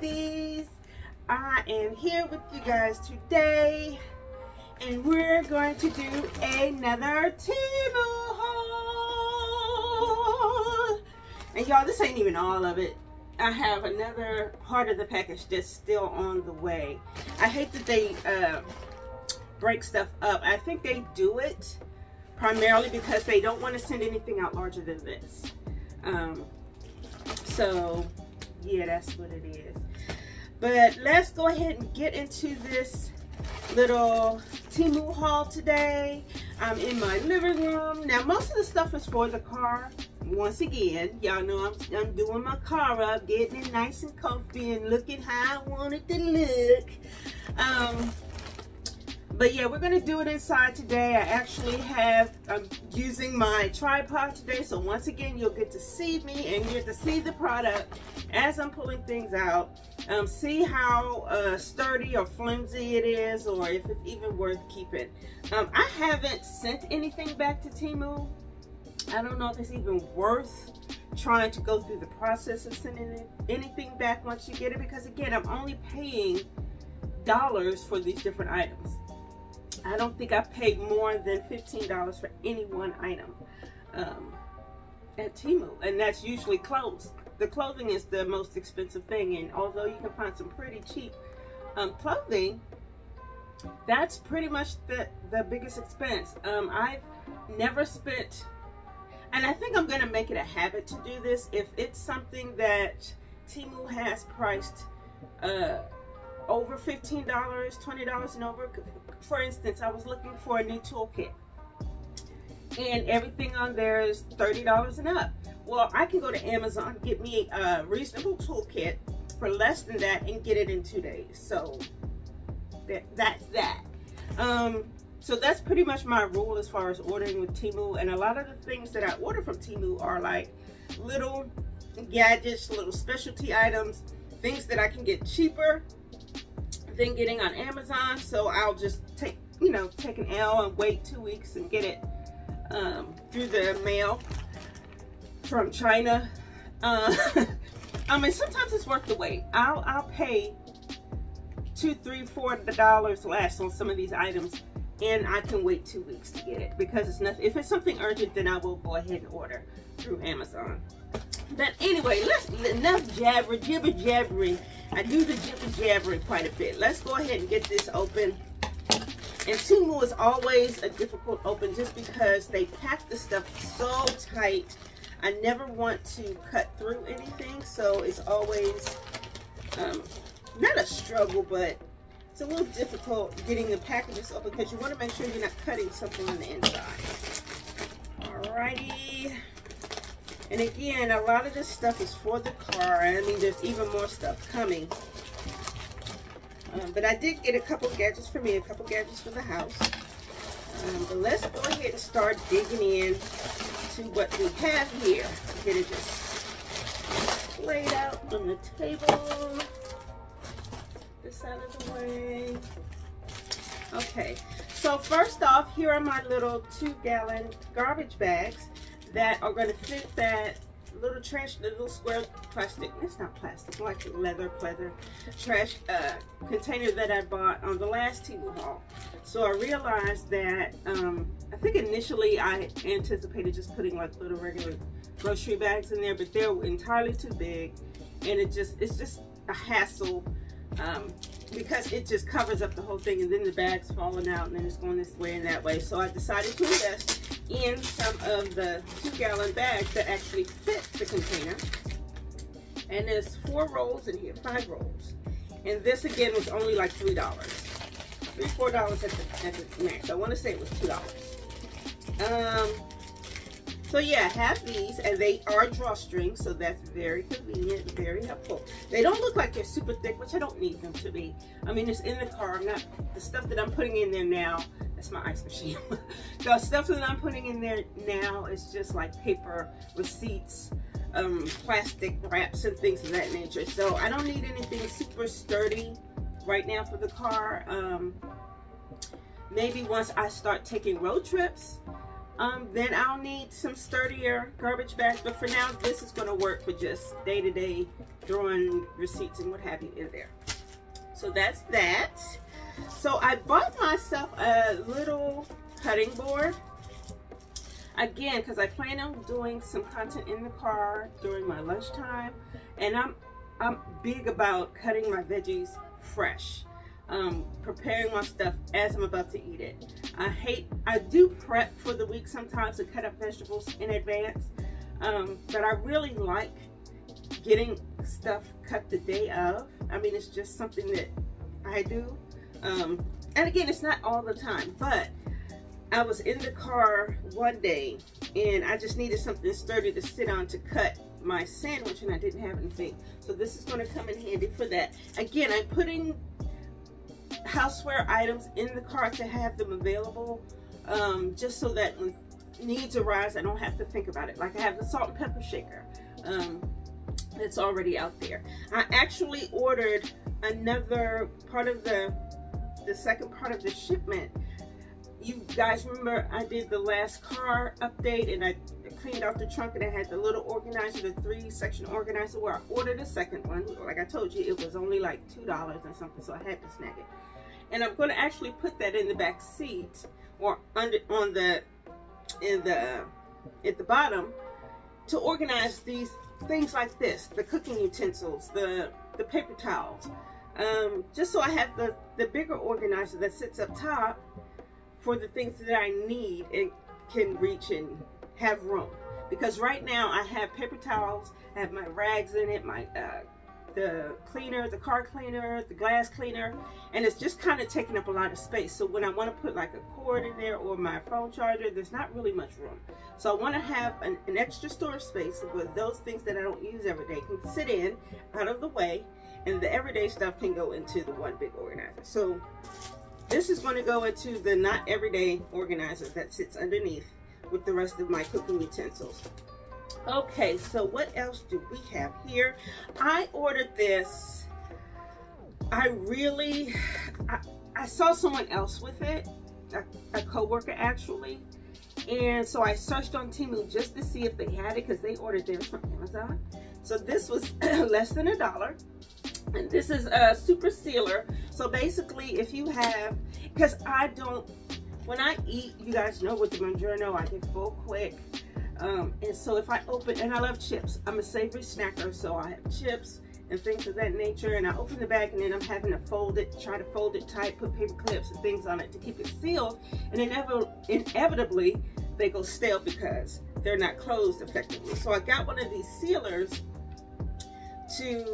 ladies. I am here with you guys today, and we're going to do another TEMU haul. And y'all, this ain't even all of it. I have another part of the package that's still on the way. I hate that they break stuff up. I think they do it primarily because they don't want to send anything out larger than this. So yeah, that's what it is. But let's go ahead and get into this little TEMU haul today. I'm in my living room. Now, most of the stuff is for the car. Once again, y'all know I'm doing my car up, getting it nice and comfy and looking how I want it to look. But yeah, we're gonna do it inside today. I actually I'm using my tripod today, so once again, you'll get to see me and you get to see the product as I'm pulling things out. See how sturdy or flimsy it is, or if it's even worth keeping. I haven't sent anything back to TEMU. I don't know if it's even worth trying to go through the process of sending anything back once you get it, because again, I'm only paying dollars for these different items. I don't think I paid more than $15 for any one item at TEMU, and that's usually clothes. The clothing is the most expensive thing, and although you can find some pretty cheap clothing, that's pretty much the biggest expense. I've never spent, and I think I'm going to make it a habit to do this, if it's something that TEMU has priced over $15, $20 and over. For instance, I was looking for a new toolkit, and everything on there is $30 and up. Well, I can go to Amazon, get me a reasonable toolkit for less than that, and get it in 2 days. So that's that. So that's pretty much my rule as far as ordering with TEMU. And a lot of the things that I order from TEMU are like little gadgets, little specialty items, things that I can get cheaper than getting on Amazon. So I'll just take an L and wait 2 weeks and get it through the mail from China. I mean, sometimes it's worth the wait. I'll pay $2, $3, $4 less on some of these items, and I can wait 2 weeks to get it, because it's nothing. If it's something urgent, then I will go ahead and order through Amazon. But anyway, enough jibber jabbering. I do the jibber jabbering quite a bit. Let's go ahead and get this open. And TEMU is always a difficult open, just because they pack the stuff so tight. I never want to cut through anything, so it's always not a struggle, but it's a little difficult getting the packages open, because you want to make sure you're not cutting something on the inside. Alrighty. And again, a lot of this stuff is for the car. I mean, there's even more stuff coming. But I did get a couple gadgets for me, a couple gadgets for the house. But let's go ahead and start digging in to what we have here. Get it just laid out on the table. This out of the way. Okay, so first off, here are my little 2-gallon garbage bags that are going to fit that little trash, the little square plastic, it's not plastic, like leather trash container that I bought on the last TEMU haul. So I realized that I think initially I anticipated just putting like little regular grocery bags in there, but they're entirely too big, and it's just a hassle because it just covers up the whole thing, and then the bag's falling out, and then it's going this way and that way. So I decided to invest in some of the 2-gallon bags that actually fit the container. And there's 4 rolls in here, 5 rolls. And this again was only like $3, $4 at the max. I want to say it was $2. So yeah, I have these, and they are drawstrings, so that's very convenient, very helpful. They don't look like they're super thick, which I don't need them to be. I mean, it's in the car. The stuff that I'm putting in there now, that's my ice machine. The stuff that I'm putting in there now is just like paper, receipts, plastic wraps, and things of that nature. So I don't need anything super sturdy right now for the car. Maybe once I start taking road trips, Then I'll need some sturdier garbage bags, but for now this is going to work for just day-to-day throwing receipts and what have you in there. So that's that. So I bought myself a little cutting board, again, because I plan on doing some content in the car during my lunchtime, and I'm big about cutting my veggies fresh, preparing my stuff as I'm about to eat it. I do prep for the week sometimes to cut up vegetables in advance, but I really like getting stuff cut the day of. I mean, it's just something that I do. And again, it's not all the time, but I was in the car one day and I just needed something sturdy to sit on to cut my sandwich, and I didn't have anything. So this is going to come in handy for that. Again, I'm putting houseware items in the car to have them available, just so that when needs arise, I don't have to think about it. Like I have the salt and pepper shaker. It's already out there. I actually ordered another part of the second part of the shipment. You guys remember I did the last car update and I cleaned out the trunk and I had the little organizer, the 3-section organizer, where I ordered a second one. Like I told you, it was only like $2 or something, so I had to snag it. And I'm going to actually put that in the back seat, or under at the bottom, to organize these things like this, the cooking utensils, the paper towels, just so I have the bigger organizer that sits up top for the things that I need and can reach and have room. Because right now I have paper towels, I have my rags in it, my the cleaner, the car cleaner, the glass cleaner, and it's just kind of taking up a lot of space. So when I want to put like a cord in there or my phone charger, there's not really much room. So I want to have an extra storage space where those things that I don't use every day can sit in, out of the way, and the everyday stuff can go into the one big organizer. So this is going to go into the not everyday organizer that sits underneath with the rest of my cooking utensils. Okay, so what else do we have here? I ordered this. I saw someone else with it, a co-worker actually, and so I searched on TEMU just to see if they had it, because they ordered theirs from Amazon. So this was less than $1, and this is a super sealer. So basically, if you have, because when I eat, you guys know with the Buongiorno, I get full quick. And so if I open, and I love chips, I'm a savory snacker, so I have chips and things of that nature, and I open the bag and then I'm having to try to fold it tight, put paper clips and things on it to keep it sealed, and inevitably they go stale because they're not closed effectively. So I got one of these sealers and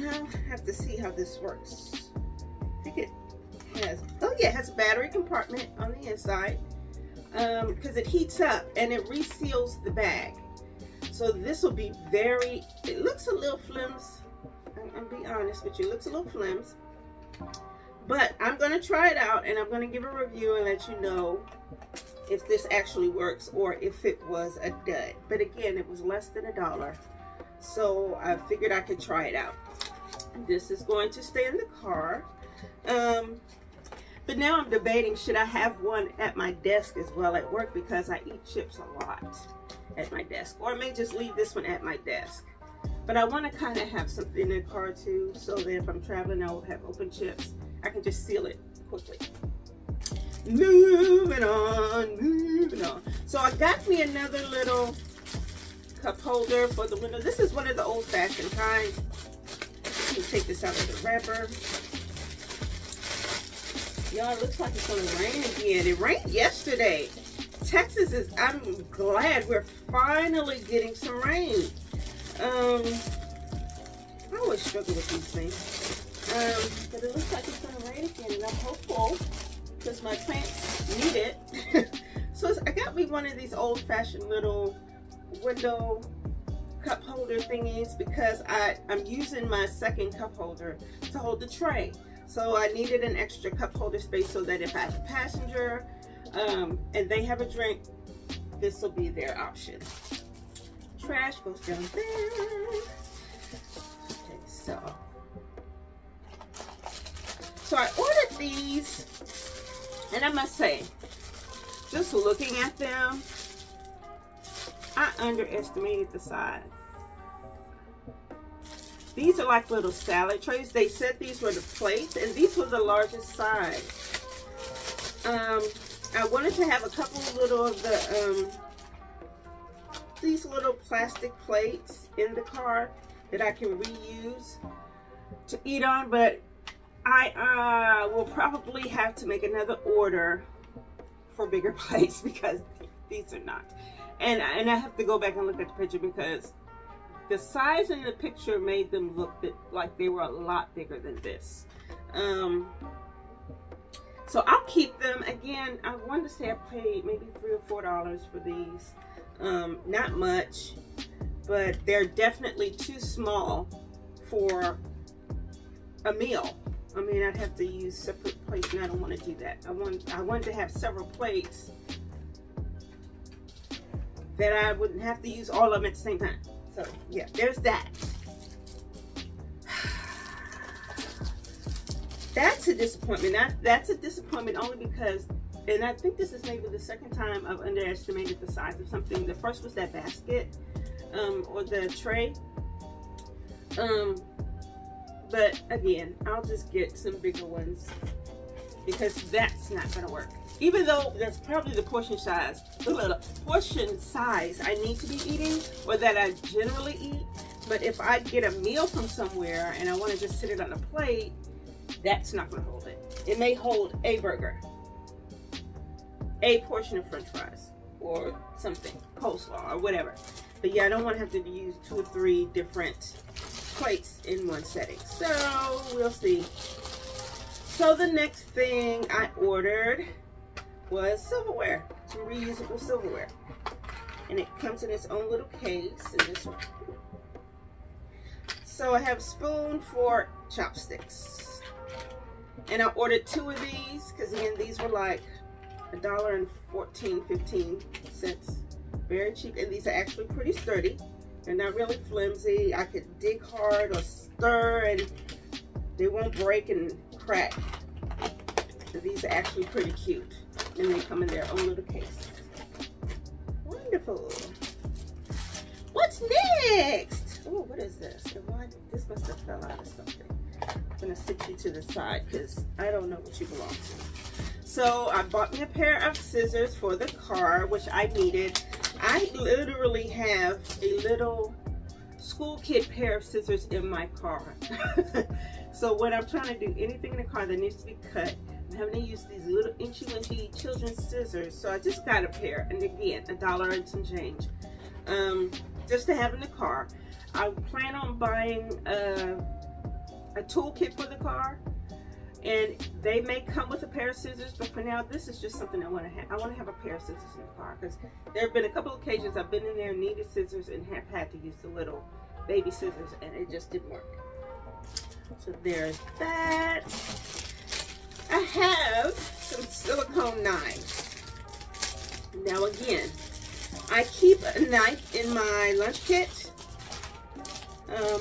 I'll have to see how this works. I think it has, oh yeah, it has a battery compartment on the inside. Because it heats up and it reseals the bag. So this will be it looks a little flimsy. I'm be honest with you, it looks a little flimsy. But I'm going to try it out and I'm going to give a review and let you know if this actually works or if it was a dud. But again, it was less than $1. So I figured I could try it out. This is going to stay in the car. But now I'm debating, should I have one at my desk as well at work, because I eat chips a lot at my desk. Or I may just leave this one at my desk. But I want to kind of have something in the car too, so that if I'm traveling, I'll have open chips. I can just seal it quickly. Moving on. So I got me another little cup holder for the window. This is one of the old-fashioned kind. Let me take this out of the wrapper. Y'all, it looks like it's gonna rain again. It rained yesterday. Texas is, I'm glad we're finally getting some rain. I always struggle with these things. But it looks like it's gonna rain again, and I'm hopeful because my plants need it. So I got me one of these old-fashioned little window cup holder thingies, because I'm using my second cup holder to hold the tray. So I needed an extra cup holder space so that if I have a passenger and they have a drink, this will be their option. Trash goes down there. Okay, so I ordered these, and I must say, just looking at them, I underestimated the size. These are like little salad trays. They said these were the plates, and these were the largest size. I wanted to have a couple little of the these little plastic plates in the car that I can reuse to eat on, but I will probably have to make another order for bigger plates because these are not. And I have to go back and look at the picture because the size in the picture made them look like they were a lot bigger than this. So I'll keep them. Again, I wanted to say I paid maybe $3 or $4 for these. Not much, but they're definitely too small for a meal. I mean, I'd have to use separate plates, and I don't want to do that. I want to have several plates that I wouldn't have to use all of them at the same time. So yeah, there's that. That's a disappointment. That's a disappointment only because, and I think this is maybe the second time I've underestimated the size of something. The first was that basket, or the tray. But again, I'll just get some bigger ones because that's not gonna work. Even though that's probably the portion size I need to be eating, or that I generally eat. But if I get a meal from somewhere and I want to just sit it on a plate, that's not going to hold it. It may hold a burger, a portion of French fries, or something, coleslaw, or whatever. But yeah, I don't want to have to use 2 or 3 different plates in one setting. So we'll see. So the next thing I ordered was silverware, some reusable silverware, and it comes in its own little case in this one. So I have a spoon, fork, chopsticks, and I ordered 2 of these because again these were like $1.14-15, very cheap, and these are actually pretty sturdy. They're not really flimsy. I could dig hard or stir and they won't break and crack. So these are actually pretty cute. And they come in their own little case. Wonderful. What's next? Oh, what is this? This must have fell out of something. I'm gonna sit you to the side because I don't know what you belong to. So I bought me a pair of scissors for the car, which I needed. I literally have a little school kid pair of scissors in my car. So when I'm trying to do anything in the car that needs to be cut, I'm having to use these little inchy-winchy children's scissors. So I just got a pair, and again, $1 and some change, just to have in the car. I plan on buying a toolkit for the car, and they may come with a pair of scissors, but for now, this is just something I want to have. I want to have a pair of scissors in the car because there have been a couple of occasions I've been in there, needed scissors, and have had to use the little baby scissors, and it just didn't work. So there's that. I have some silicone knives. Now again, I keep a knife in my lunch kit,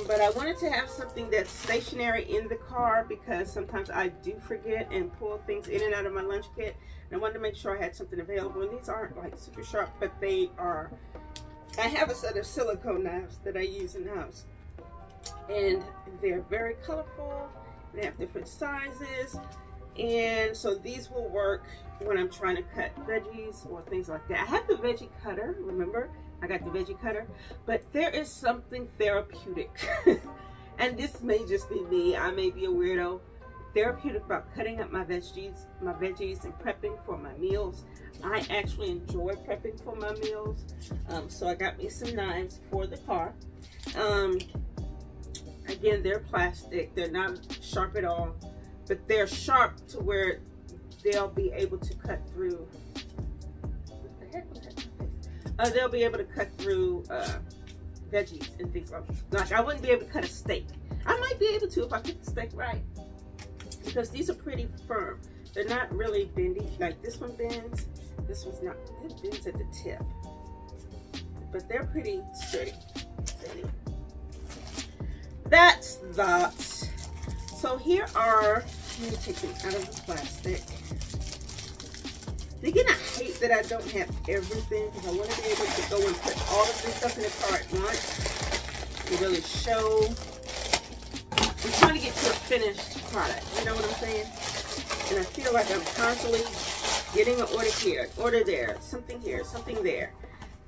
but I wanted to have something that's stationary in the car because sometimes I do forget and pull things in and out of my lunch kit. And I wanted to make sure I had something available. And these aren't like super sharp, but they are. I have a set of silicone knives that I use in the house. And they're very colorful. They have different sizes. And so these will work when I'm trying to cut veggies or things like that. I have the veggie cutter, remember? I got the veggie cutter. But there is something therapeutic. And this may just be me. I may be a weirdo. Therapeutic about cutting up my veggies and prepping for my meals. I actually enjoy prepping for my meals. So I got me some knives for the car. Again, they're plastic. They're not sharp at all. But they're sharp to where they'll be able to cut through. What the heck was that? They'll be able to cut through veggies and things like that. Like I wouldn't be able to cut a steak. I might be able to if I cut the steak right, because these are pretty firm. They're not really bendy. Like this one bends. This one's not. It bends at the tip, but they're pretty sturdy. That's that. So here are, let me take them out of the plastic. Again, I hate that I don't have everything because I want to be able to go and put all of this stuff in the car at once and really show. I'm trying to get to a finished product, you know what I'm saying? And I feel like I'm constantly getting an order here, order there, something here, something there.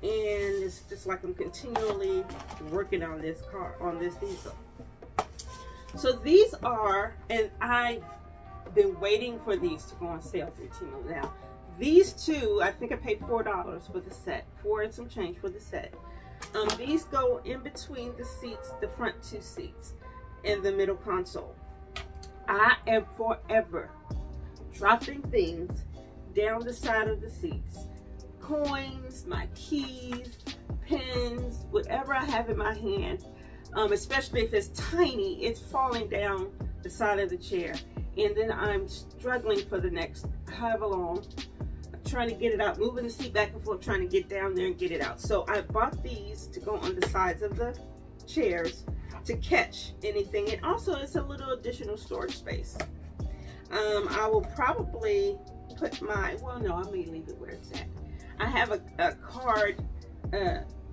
And it's just like I'm continually working on this car, on this diesel. So these are, and I've been waiting for these to go on sale through TEMU now. These two, I think I paid $4 for the set, 4 and some change for the set. These go in between the seats, the front 2 seats, and the middle console. I am forever dropping things down the side of the seats. Coins, my keys, pens, whatever I have in my hand, especially if it's tiny, it's falling down the side of the chair. And then I'm struggling for the next however long, trying to get it out, moving the seat back and forth, trying to get down there and get it out. So I bought these to go on the sides of the chairs to catch anything. And also it's a little additional storage space. I will probably put my, well no, I may leave it where it's at. I have a card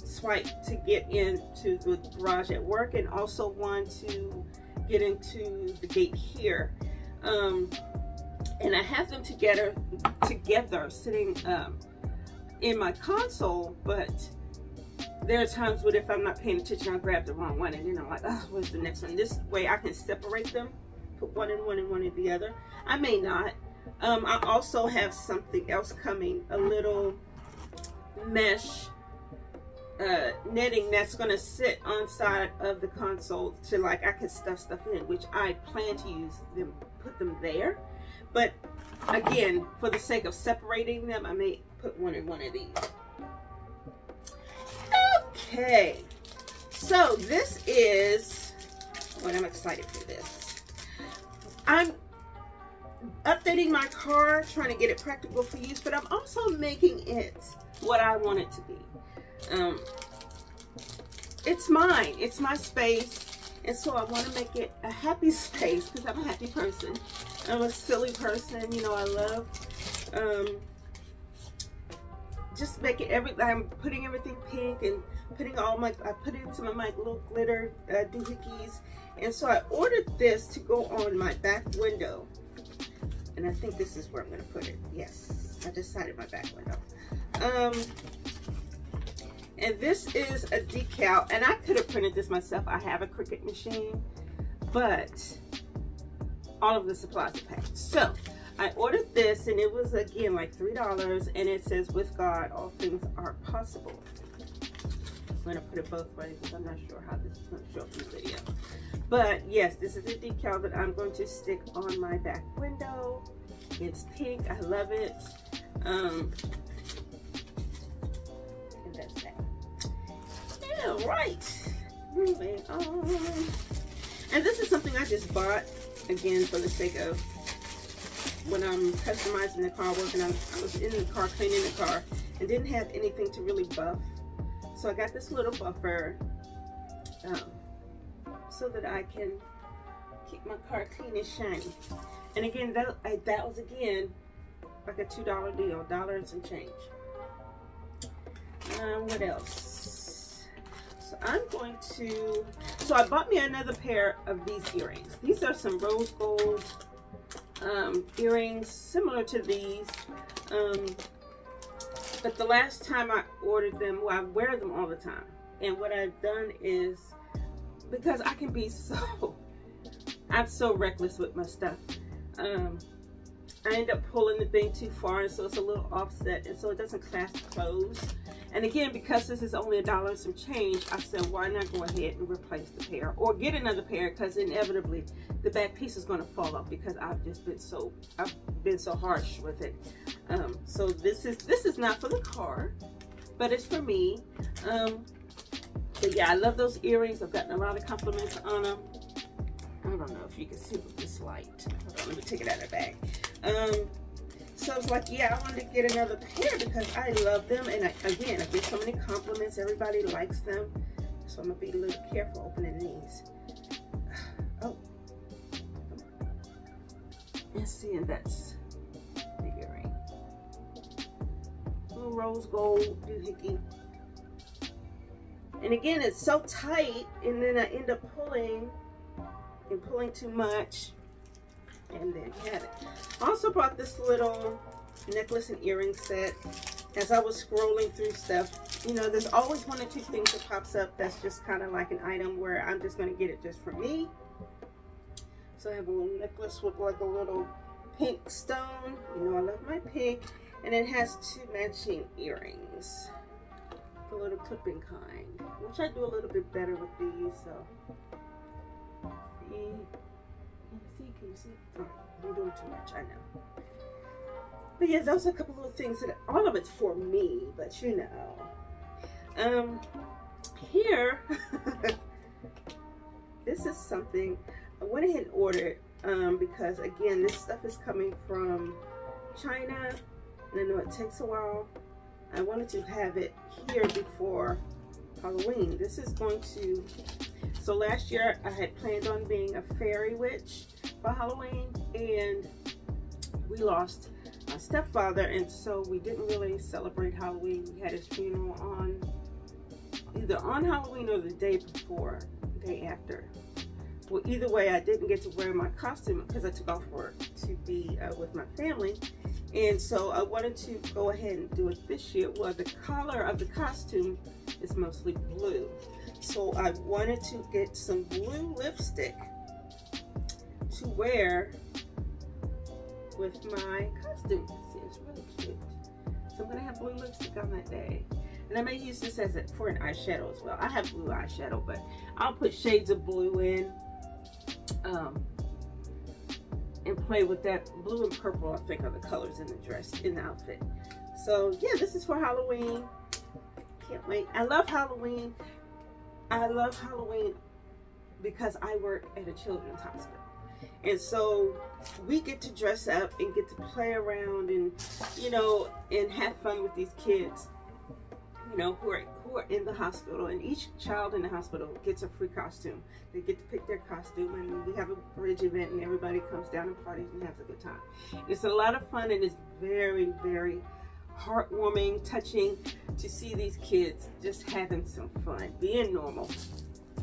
swipe to get into the garage at work, and also one to get into the gate here. And I have them together sitting in my console, but there are times when if I'm not paying attention, I'll grab the wrong one, and then I'm like, oh, where's the next one? This way I can separate them, put one in one and one in the other. I may not. I also have something else coming, a little mesh netting that's going to sit on side of the console to, like, I can stuff stuff in, which I plan to use them, put them there. But again, for the sake of separating them, I may put one in one of these. Okay, so this is what I'm excited for this. I'm updating my car, trying to get it practical for use, but I'm also making it what I want it to be. It's mine, it's my space, and so I want to make it a happy space because I'm a happy person. I'm a silly person, you know. I love just making everything. I'm putting everything pink and putting all my, I put in some of my little glitter doohickeys, and so I ordered this to go on my back window. And I think this is where I'm going to put it. Yes, I decided my back window. And this is a decal, and I could have printed this myself. I have a Cricut machine, but all of the supplies are packed. So I ordered this, and it was again like $3, and it says, "With God, all things are possible." I'm going to put it both ways because I'm not sure how this is going to show up in the video. But yes, this is a decal that I'm going to stick on my back window. It's pink. I love it. And that's that. All right, moving on. And this is something I just bought, again, for the sake of when I'm customizing the car, working on, I was in the car, cleaning the car, and didn't have anything to really buff. So I got this little buffer so that I can keep my car clean and shiny. And again, that was again like a $2 deal, $1 and some change. What else? So I'm going to, so I bought me another pair of these earrings. These are some rose gold earrings, similar to these. But the last time I ordered them, well, I wear them all the time. And what I've done is, because I can be I'm so reckless with my stuff. I end up pulling the thing too far, and so it's a little offset, and so it doesn't clasp closed. And again, because this is only $1 and some change, I said, why not go ahead and replace the pair or get another pair, because inevitably the back piece is going to fall off because I've been so harsh with it. So this is not for the car, but it's for me. But yeah, I love those earrings. I've gotten a lot of compliments on them. I don't know if you can see with this light. Hold on, let me take it out of the bag. So I was like, yeah, I wanted to get another pair because I love them. And again, I get so many compliments. Everybody likes them. So I'm going to be a little careful opening these. Oh. And see, and that's the earring. rose gold doohickey. And again, it's so tight, and then I end up pulling too much, and then had it. I also bought this little necklace and earring set. As I was scrolling through stuff, you know, there's always one or two things that pops up that's just kind of like an item where I'm just going to get it just for me. So I have a little necklace with like a little pink stone. You know, I love my pink. And it has two matching earrings, the little clipping kind, which I do a little bit better with these. So, can you see? Oh, I'm doing too much, I know. But yeah, those are a couple of things that all of it's for me, but you know. Here, this is something I went ahead and ordered because again, this stuff is coming from China, and I know it takes a while. I wanted to have it here before Halloween. This is going to, so last year I had planned on being a fairy witch for Halloween, and we lost my stepfather, and so we didn't really celebrate Halloween. We had his funeral on either on Halloween or the day before, the day after. Well, either way, I didn't get to wear my costume because I took off work to be with my family, and so I wanted to go ahead and do it this year. Well, the color of the costume is mostly blue, so I wanted to get some blue lipstick to wear with my costume. See, it's really cute. So I'm gonna have blue lipstick on that day, and I may use this as for an eyeshadow as well. I have blue eyeshadow, but I'll put shades of blue in and play with that. Blue and purple, I think, are the colors in the dress, in the outfit. So yeah, this is for Halloween. Can't wait. I love Halloween. I love Halloween because I work at a children's hospital. And so we get to dress up and get to play around and, you know, and have fun with these kids, you know, who are in the hospital. And each child in the hospital gets a free costume. They get to pick their costume, and we have a bridge event, and everybody comes down and parties and has a good time. It's a lot of fun, and it's very, very heartwarming, touching to see these kids just having some fun, being normal.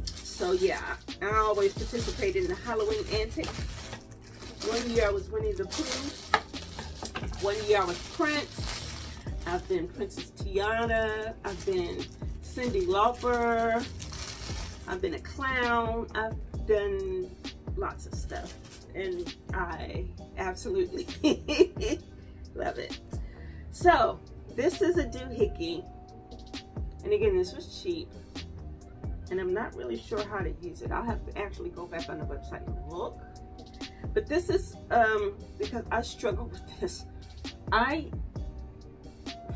So yeah, I always participate in the Halloween antics. One year I was Winnie the Pooh. One year I was Prince. I've been Princess Tiana. I've been Cyndi Lauper. I've been a clown. I've done lots of stuff, and I absolutely love it. So this is a doohickey, and again, this was cheap. And I'm not really sure how to use it. I'll have to actually go back on the website and look. But this is because I struggle with this. I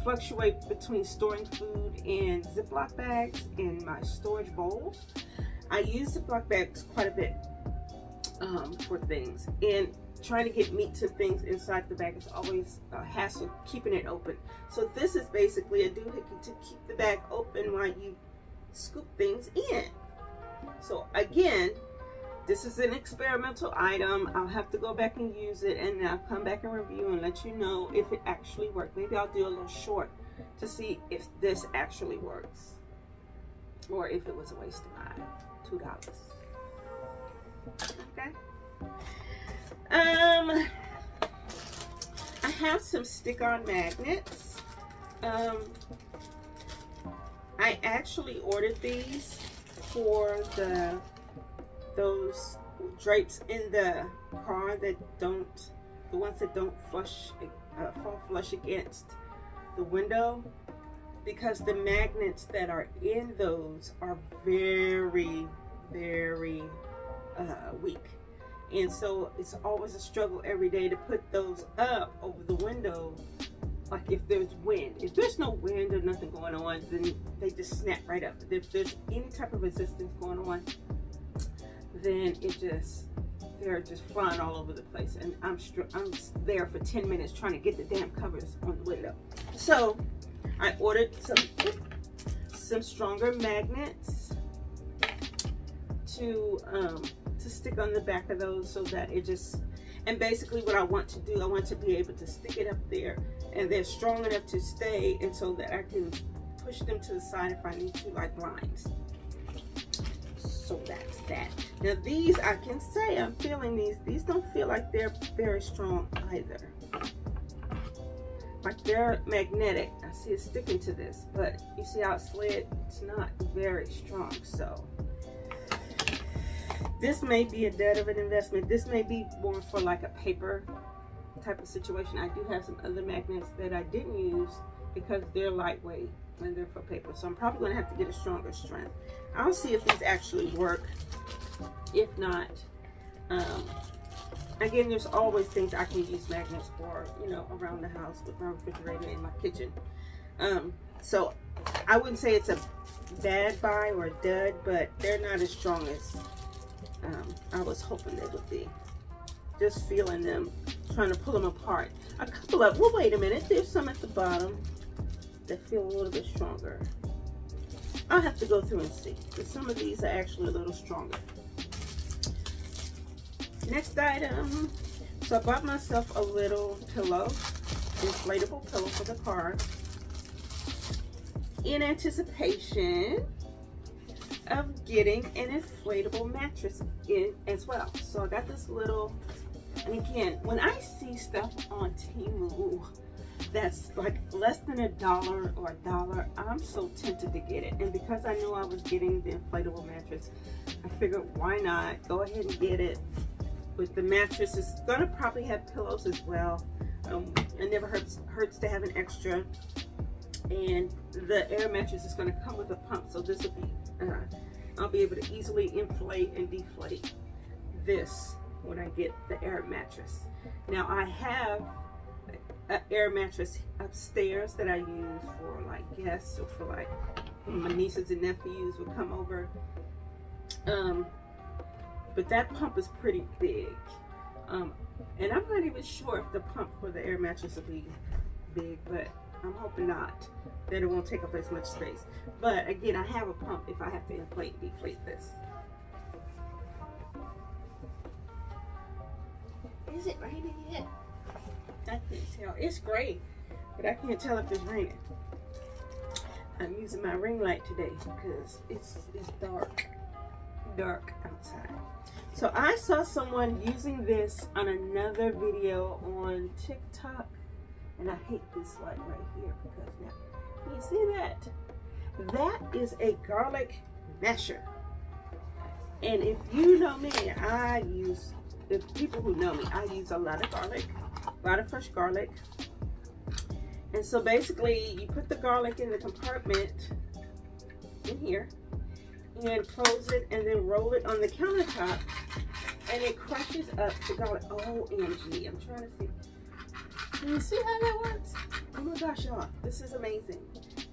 fluctuate between storing food in Ziploc bags in my storage bowls. I use Ziploc bags quite a bit for things. And trying to get meats and things inside the bag is always a hassle, keeping it open. So this is basically a doohickey to keep the bag open while you scoop things in. So again, this is an experimental item. I'll have to go back and use it, and I'll come back and review and let you know if it actually worked. Maybe I'll do a little short to see if this actually works, or if it was a waste of my $2. Okay. I have some stick-on magnets. I actually ordered these for those drapes in the car that don't, the ones that don't fall flush against the window, because the magnets that are in those are very, very weak. And so it's always a struggle every day to put those up over the window. Like if there's wind. If there's no wind or nothing going on, then they just snap right up. If there's any type of resistance going on, then they're just flying all over the place. And I'm there for 10 minutes trying to get the damn covers on the window. So I ordered some stronger magnets to stick on the back of those, so that it just, and basically what I want to do, I want to be able to stick it up there and they're strong enough to stay, and so that I can push them to the side if I need to, like blinds. So that's that. Now these, I can say I'm feeling these don't feel like they're very strong either. Like they're magnetic. I see it sticking to this, but you see how it slid? It's not very strong. So this may be a dud of an investment. This may be more for like a paper type of situation. I do have some other magnets that I didn't use because they're lightweight and they're for paper. So I'm probably going to have to get a stronger strength. I'll see if these actually work. If not, again, there's always things I can use magnets for, you know, around the house with my refrigerator in my kitchen. So I wouldn't say it's a bad buy or a dud, but they're not as strong as I was hoping they would be. Just feeling them, trying to pull them apart. A couple of, well, wait a minute, there's some at the bottom that feel a little bit stronger. I'll have to go through and see, because some of these are actually a little stronger. Next item, so I bought myself a little pillow, inflatable pillow for the car, in anticipation of getting an inflatable mattress in as well. So I got this little, and again, when I see stuff on TEMU that's like less than $1 or $1, I'm so tempted to get it. And because I knew I was getting the inflatable mattress, I figured why not go ahead and get it. With the mattress, it's gonna probably have pillows as well. It never hurts to have an extra. And the air mattress is gonna come with a pump, so this will be, I'll be able to easily inflate and deflate this when I get the air mattress. Now I have an air mattress upstairs that I use for like guests, or for like when my nieces and nephews would come over. But that pump is pretty big. And I'm not even sure if the pump for the air mattress will be big, but I'm hoping not, that it won't take up as much space. But again, I have a pump if I have to inflate and deflate this. Is it raining yet? I can't tell. It's gray, but I can't tell if it's raining. I'm using my ring light today because it's dark outside. So I saw someone using this on another video on TikTok, and I hate this light right here because now, can you see that? That is a garlic masher. And if you know me, the people who know me, I use a lot of garlic, a lot of fresh garlic. And so basically you put the garlic in the compartment in here, and close it, and then roll it on the countertop, and it crushes up the garlic. OMG, I'm trying to see. Can you see how that works? Oh my gosh, y'all, this is amazing.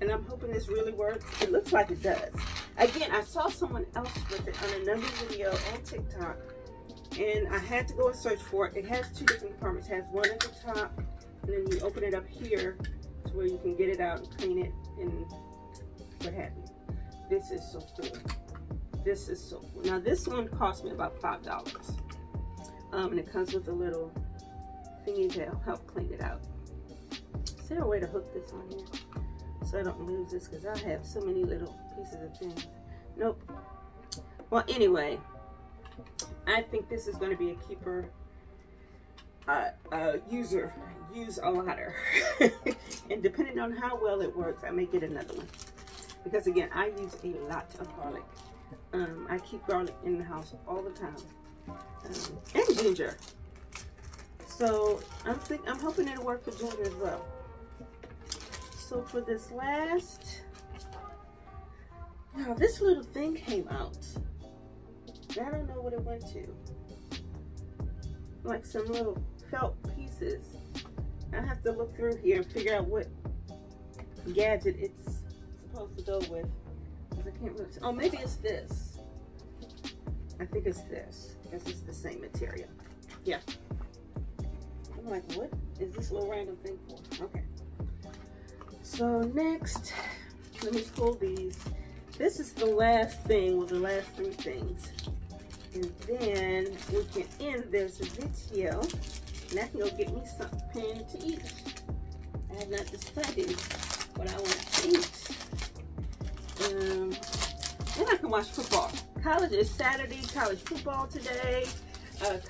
And I'm hoping this really works. It looks like it does. Again, I saw someone else with it on another video on TikTok, and I had to go and search for it. It has two different compartments. It has one at the top, and then you open it up here to where you can get it out and clean it and what have you. This is so cool. This is so cool. Now this one cost me about $5. And it comes with a little thingy to help clean it out. Is there a way to hook this on here so I don't lose this? Because I have so many little pieces of things. Nope. Well, anyway, I think this is going to be a keeper. Use a lotter. And depending on how well it works, I may get another one. Because again, I use a lot of garlic. I keep garlic in the house all the time, and ginger. So I'm hoping it'll work for ginger as well. So for this last, now this little thing came out. I don't know what it went to. Like some little felt pieces. I have to look through here and figure out what gadget it's supposed to go with. I can't really see. Oh, maybe it's this. I think it's this, because it's the same material. Yeah. I'm like, what is this little random thing for? Okay. So next, let me pull these. This is the last thing, well, the last three things. And then we can end this video, and I can go get me something to eat. I have not decided what I want to eat. And I can watch football. College is Saturday, college football today.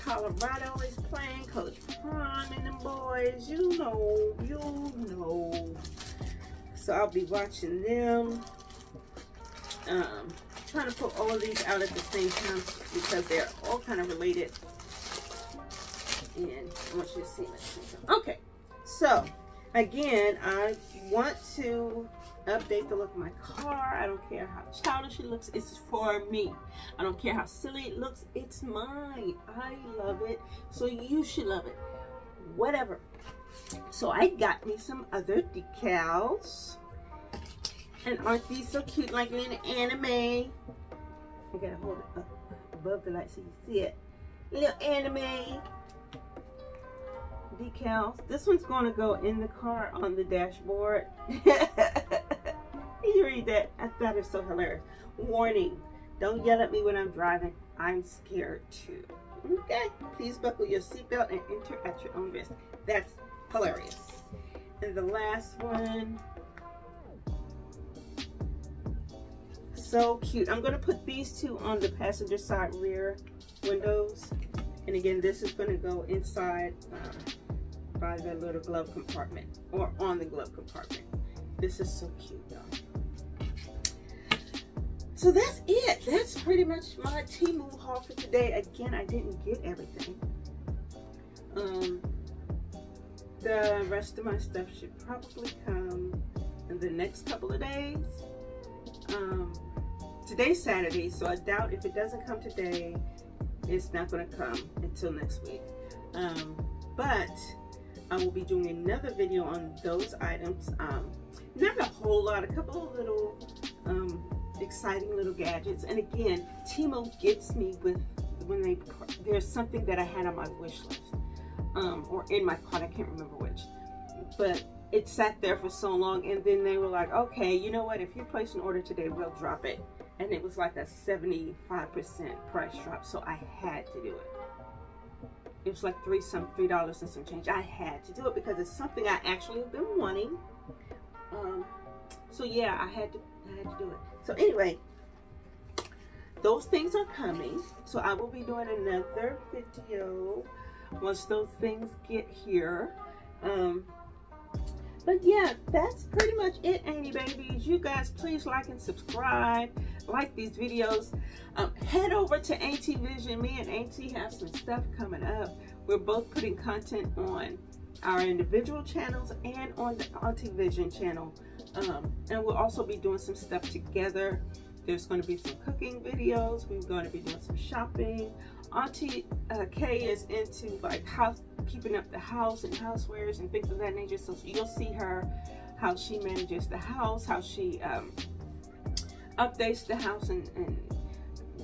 Colorado is playing, Coach Prime and them boys, you know. So I'll be watching them. Trying to put all of these out at the same time because they're all kind of related. And I want you to see this. Okay, so again, I want to update the look of my car. I don't care how childish it looks, it's for me. I don't care how silly it looks, it's mine. I love it, so you should love it. Whatever. So I got me some other decals. And aren't these so cute, like in an anime? I gotta hold it up above the light so you see it. Little anime decals. This one's gonna go in the car on the dashboard. You read that? I thought it was so hilarious. Warning, don't yell at me when I'm driving. I'm scared too. Okay, please buckle your seatbelt and enter at your own risk. That's hilarious. And the last one, so cute. I'm gonna put these two on the passenger side rear windows. And again, this is gonna go inside by the little glove compartment or on the glove compartment. This is so cute, y'all. So that's it. That's pretty much my TEMU haul for today. Again, I didn't get everything. The rest of my stuff should probably come in the next couple of days. Today's Saturday, so I doubt if it doesn't come today, it's not going to come until next week. But I will be doing another video on those items. Not a whole lot, a couple of little exciting little gadgets. And again, TEMU gets me with when there's something that I had on my wish list, or in my cart, I can't remember which, but it sat there for so long, and then they were like, okay, you know what, if you place an order today, we'll drop it. And it was like a 75% price drop, so I had to do it. It was like $3 and some change. I had to do it because it's something I actually have been wanting. So yeah, I had to do it. So anyway, those things are coming. So I will be doing another video once those things get here. But yeah, that's pretty much it, Auntie babies. You guys, please like and subscribe. Like these videos. Head over to Auntie Vision. Me and Auntie have some stuff coming up. We're both putting content on our individual channels and on the Auntie Vision channel. And we'll also be doing some stuff together. There's going to be some cooking videos. We're going to be doing some shopping. Auntie K is into like keeping up the house and housewares and things of that nature. So you'll see her, how she manages the house, how she updates the house and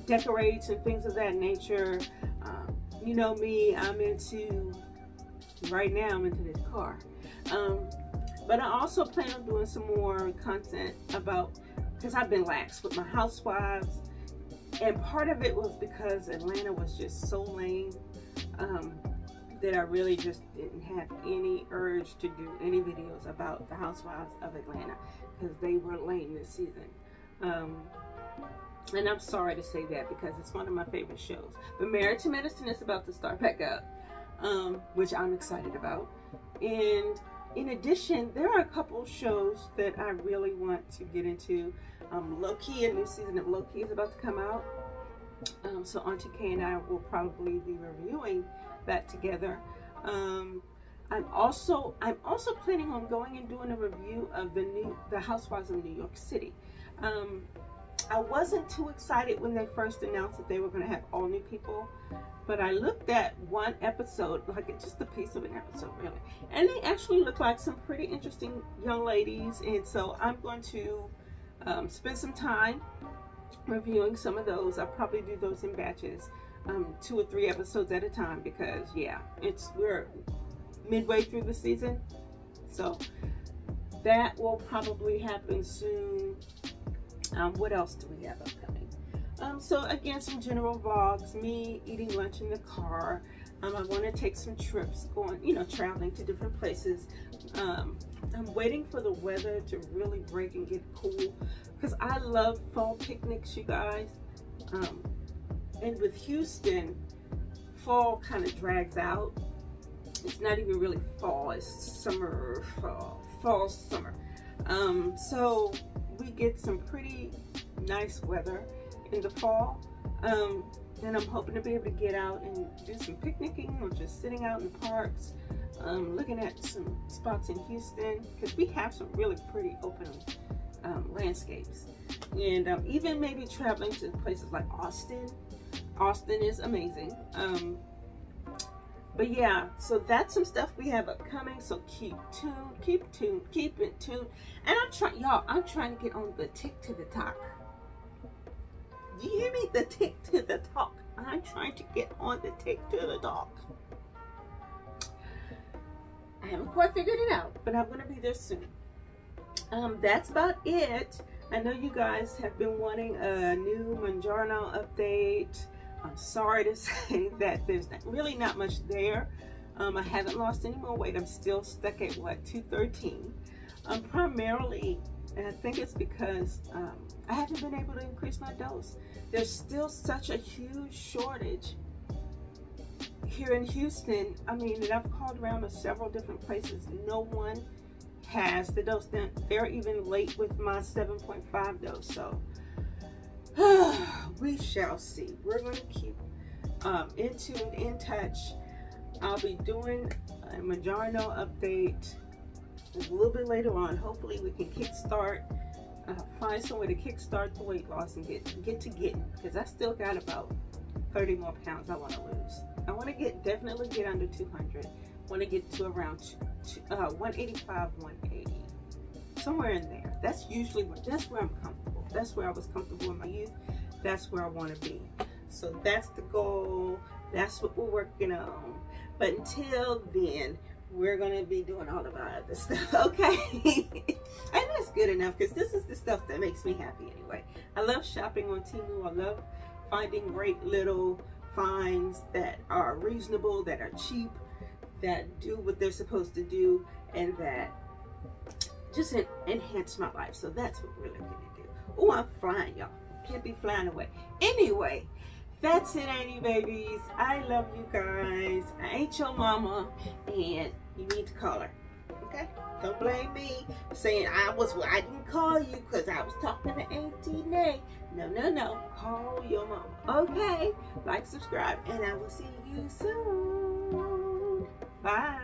decorates and things of that nature. You know me, right now I'm into this car. But I also plan on doing some more content about, because I've been lax with my Housewives, and part of it was because Atlanta was just so lame that I really just didn't have any urge to do any videos about the Housewives of Atlanta because they were lame this season. And I'm sorry to say that because it's one of my favorite shows. But Married to Medicine is about to start back up, which I'm excited about. And in addition, there are a couple shows that I really want to get into. Low-Key, a new season of Low-Key is about to come out. So Auntie K and I will probably be reviewing that together. I'm also planning on going and doing a review of the Housewives of New York City. I wasn't too excited when they first announced that they were going to have all new people, but I looked at one episode, like it's just a piece of an episode really, and they actually look like some pretty interesting young ladies, and so I'm going to spend some time reviewing some of those. I'll probably do those in batches, 2 or 3 episodes at a time, because yeah, we're midway through the season, so that will probably happen soon. What else do we have upcoming? So again, some general vlogs, me eating lunch in the car, I want to take some trips going, you know, traveling to different places. I'm waiting for the weather to really break and get cool, because I love fall picnics, you guys. And with Houston, fall kind of drags out. It's not even really fall, it's summer, fall, summer. So we get some pretty nice weather in the fall. And I'm hoping to be able to get out and do some picnicking or just sitting out in the parks, looking at some spots in Houston, because we have some really pretty open landscapes. And even maybe traveling to places like Austin. Austin is amazing. But yeah, so that's some stuff we have upcoming. So keep it tuned. And I'm trying, y'all, I'm trying to get on the tick to the talk. Do you hear me? The tick to the talk. I'm trying to get on the tick to the talk. I haven't quite figured it out, but I'm going to be there soon. That's about it. I know you guys have been wanting a new Mangiano update. I'm sorry to say that there's really not much there. I haven't lost any more weight. I'm still stuck at, what, 213. Primarily, and I think it's because I haven't been able to increase my dose. There's still such a huge shortage here in Houston. I mean, and I've called around to several different places. No one has the dose. They're even late with my 7.5 dose. So we shall see. We're going to keep in touch. I'll be doing a Mangiano update a little bit later on. Hopefully we can kickstart, find some way to kickstart the weight loss and get to getting, because I still got about 30 more pounds I want to lose. I want to definitely get under 200. Want to get to around 185, 180, somewhere in there. That's usually that's where I'm comfortable. That's where I was comfortable in my youth. That's where I want to be. So that's the goal. That's what we're working on. But until then, we're going to be doing all of our other stuff, okay? And that's good enough, because this is the stuff that makes me happy anyway. I love shopping on TEMU. I love finding great little finds that are reasonable, that are cheap, that do what they're supposed to do, and that just enhance my life. So that's what we're looking to do. Oh, I'm flying, y'all. Can't be flying away. Anyway, that's it, Auntie babies. I love you guys. I ain't your mama, and you need to call her. Okay? Don't blame me saying I didn't call you because I was talking to Auntie Nene. No. Call your mama. Okay? Like, subscribe, and I will see you soon. Bye.